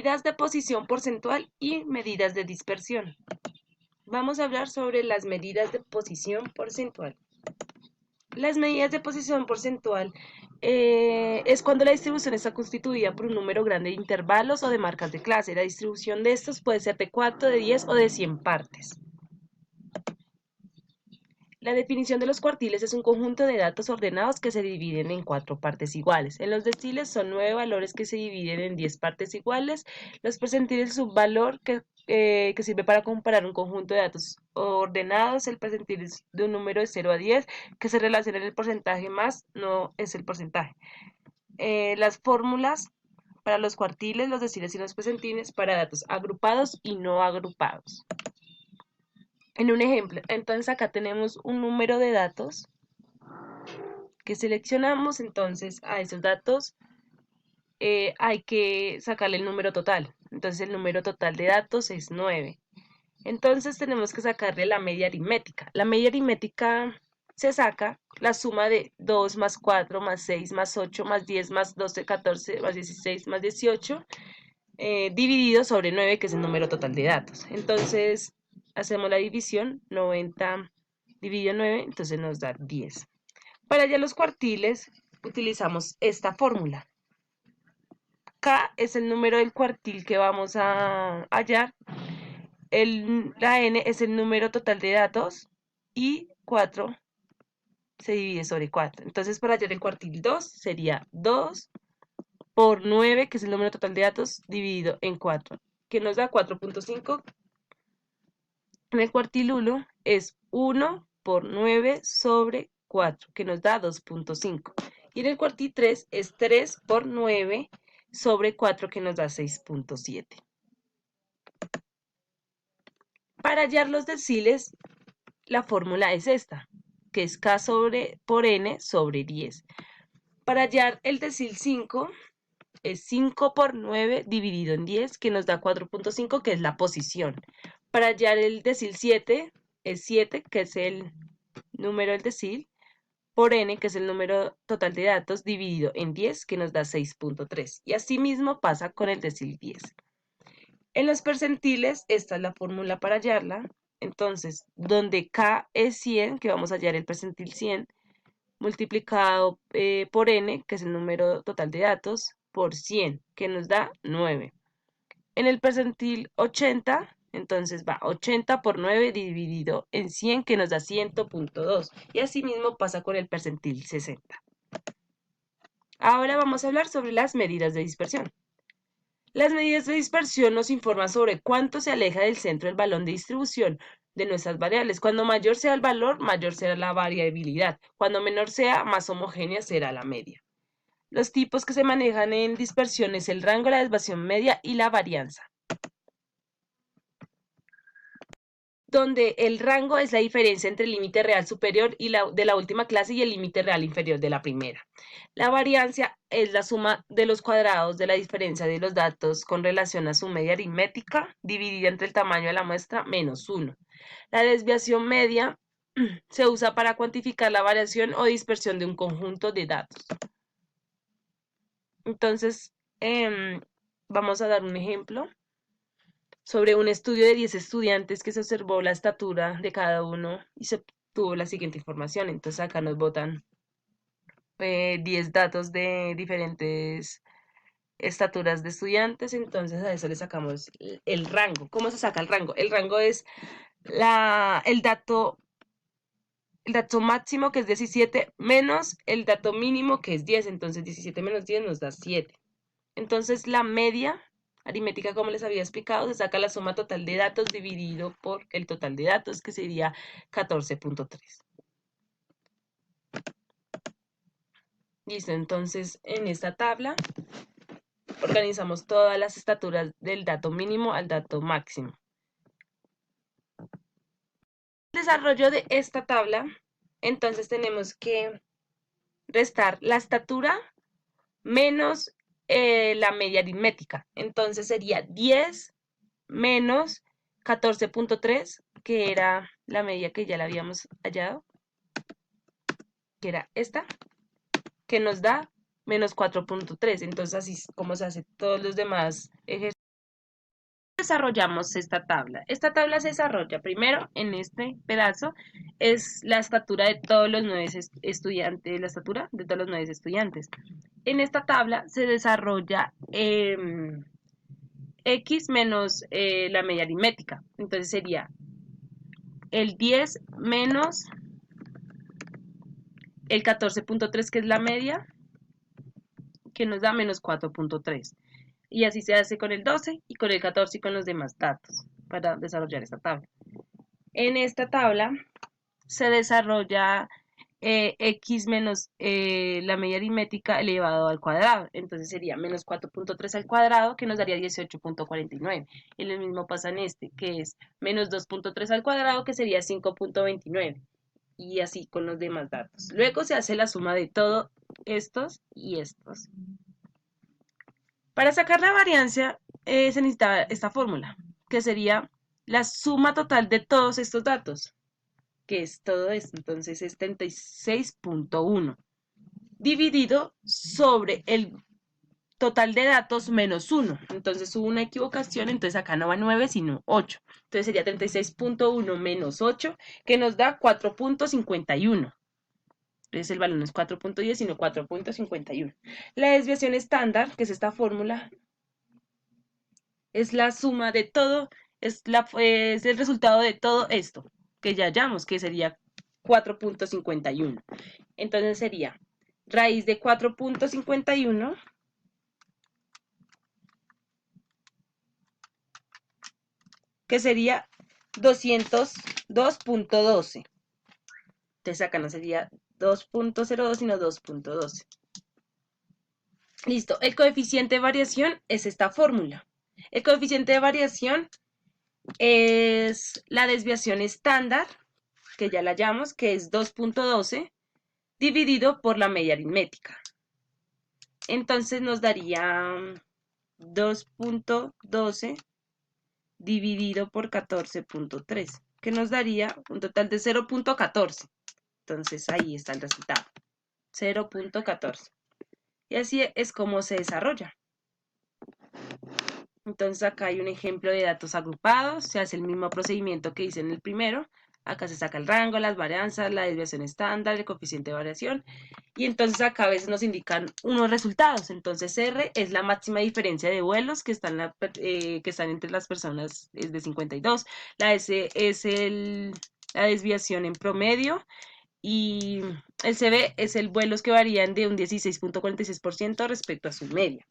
Medidas de posición porcentual y medidas de dispersión. Vamos a hablar sobre las medidas de posición porcentual. Las medidas de posición porcentual es cuando la distribución está constituida por un número grande de intervalos o de marcas de clase. La distribución de estos puede ser de 4, de 10 o de 100 partes. La definición de los cuartiles es un conjunto de datos ordenados que se dividen en 4 partes iguales. En los deciles son 9 valores que se dividen en 10 partes iguales. Los percentiles es un valor que sirve para comparar un conjunto de datos ordenados. El percentil es de un número de 0 a 10 que se relaciona en el porcentaje más, no es el porcentaje. Las fórmulas para los cuartiles, los deciles y los percentiles para datos agrupados y no agrupados. En un ejemplo, entonces acá tenemos un número de datos que seleccionamos, entonces a esos datos hay que sacarle el número total. Entonces el número total de datos es 9. Entonces tenemos que sacarle la media aritmética. La media aritmética se saca la suma de 2 más 4 más 6 más 8 más 10 más 12, 14 más 16 más 18 dividido sobre 9, que es el número total de datos. Entonces hacemos la división, 90 dividido 9, entonces nos da 10. Para hallar los cuartiles utilizamos esta fórmula. K es el número del cuartil que vamos a hallar. La N es el número total de datos y 4 se divide sobre 4. Entonces, para hallar el cuartil 2 sería 2 por 9, que es el número total de datos, dividido en 4, que nos da 4.5. En el cuartil 1 es 1 por 9 sobre 4, que nos da 2.5. Y en el cuartil 3 es 3 por 9 sobre 4, que nos da 6.7. Para hallar los deciles, la fórmula es esta, que es K por N sobre 10. Para hallar el decil 5, es 5 por 9 dividido en 10, que nos da 4.5, que es la posición. Para hallar el decil 7, es 7, que es el número del decil, por n, que es el número total de datos, dividido en 10, que nos da 6.3. Y así mismo pasa con el decil 10. En los percentiles, esta es la fórmula para hallarla. Entonces, donde K es 100, que vamos a hallar el percentil 100, multiplicado por n, que es el número total de datos, por 100, que nos da 9. En el percentil 80, entonces va 80 por 9 dividido en 100, que nos da 100.2. Y así mismo pasa con el percentil 60. Ahora vamos a hablar sobre las medidas de dispersión. Las medidas de dispersión nos informan sobre cuánto se aleja del centro del balón de distribución de nuestras variables. Cuando mayor sea el valor, mayor será la variabilidad. Cuando menor sea, más homogénea será la media. Los tipos que se manejan en dispersión es el rango, la desviación media y la varianza. Donde el rango es la diferencia entre el límite real superior de la última clase y el límite real inferior de la primera. La variancia es la suma de los cuadrados de la diferencia de los datos con relación a su media aritmética dividida entre el tamaño de la muestra menos 1. La desviación media se usa para cuantificar la variación o dispersión de un conjunto de datos. Entonces, vamos a dar un ejemplo sobre un estudio de 10 estudiantes que se observó la estatura de cada uno y se obtuvo la siguiente información. Entonces acá nos botan 10 datos de diferentes estaturas de estudiantes, entonces a eso le sacamos el rango. ¿Cómo se saca el rango? El rango es el dato máximo, que es 17, menos el dato mínimo, que es 10, entonces 17 menos 10 nos da 7. Entonces la media aritmética, como les había explicado, se saca la suma total de datos dividido por el total de datos, que sería 14.3. Listo, entonces en esta tabla organizamos todas las estaturas del dato mínimo al dato máximo. El desarrollo de esta tabla, entonces tenemos que restar la estatura menos la media aritmética. Entonces sería 10 menos 14.3, que era la media que ya la habíamos hallado, que era esta, que nos da menos 4.3. Entonces así es como se hace todos los demás ejercicios. Desarrollamos esta tabla. Esta tabla se desarrolla primero en este pedazo, es la estatura de todos los 9 estudiantes, la estatura de todos los 9 estudiantes. En esta tabla se desarrolla x menos la media aritmética. Entonces sería el 10 menos el 14.3, que es la media, que nos da menos 4.3. Y así se hace con el 12 y con el 14 y con los demás datos para desarrollar esta tabla. En esta tabla se desarrolla x menos la media aritmética elevado al cuadrado. Entonces sería menos 4.3 al cuadrado, que nos daría 18.49. Y lo mismo pasa en este, que es menos 2.3 al cuadrado, que sería 5.29. Y así con los demás datos. Luego se hace la suma de todos estos y estos. Para sacar la variancia se necesita esta fórmula, que sería la suma total de todos estos datos, que es todo esto. Entonces es 36.1 dividido sobre el total de datos menos 1. Entonces hubo una equivocación, entonces acá no va 9 sino 8. Entonces sería 36.1 menos 8, que nos da 4.51. Entonces el valor no es 4.10 sino 4.51. La desviación estándar, que es esta fórmula, es la suma de todo, es el resultado de todo esto, que ya hallamos, que sería 4.51. Entonces sería raíz de 4.51 que sería 202.12. Entonces acá no sería 2.02 sino 2.12. Listo, el coeficiente de variación es esta fórmula. El coeficiente de variación es la desviación estándar, que ya la hallamos, que es 2.12, dividido por la media aritmética. Entonces nos daría 2.12 dividido por 14.3, que nos daría un total de 0.14. Entonces ahí está el resultado, 0.14. Y así es como se desarrolla. Entonces acá hay un ejemplo de datos agrupados, se hace el mismo procedimiento que hice en el primero. Acá se saca el rango, las varianzas, la desviación estándar, el coeficiente de variación. Y entonces acá a veces nos indican unos resultados. Entonces R es la máxima diferencia de vuelos que están entre las personas de 52. La S es la desviación en promedio. Y el CB es el vuelos que varían de un 16.46% respecto a su media.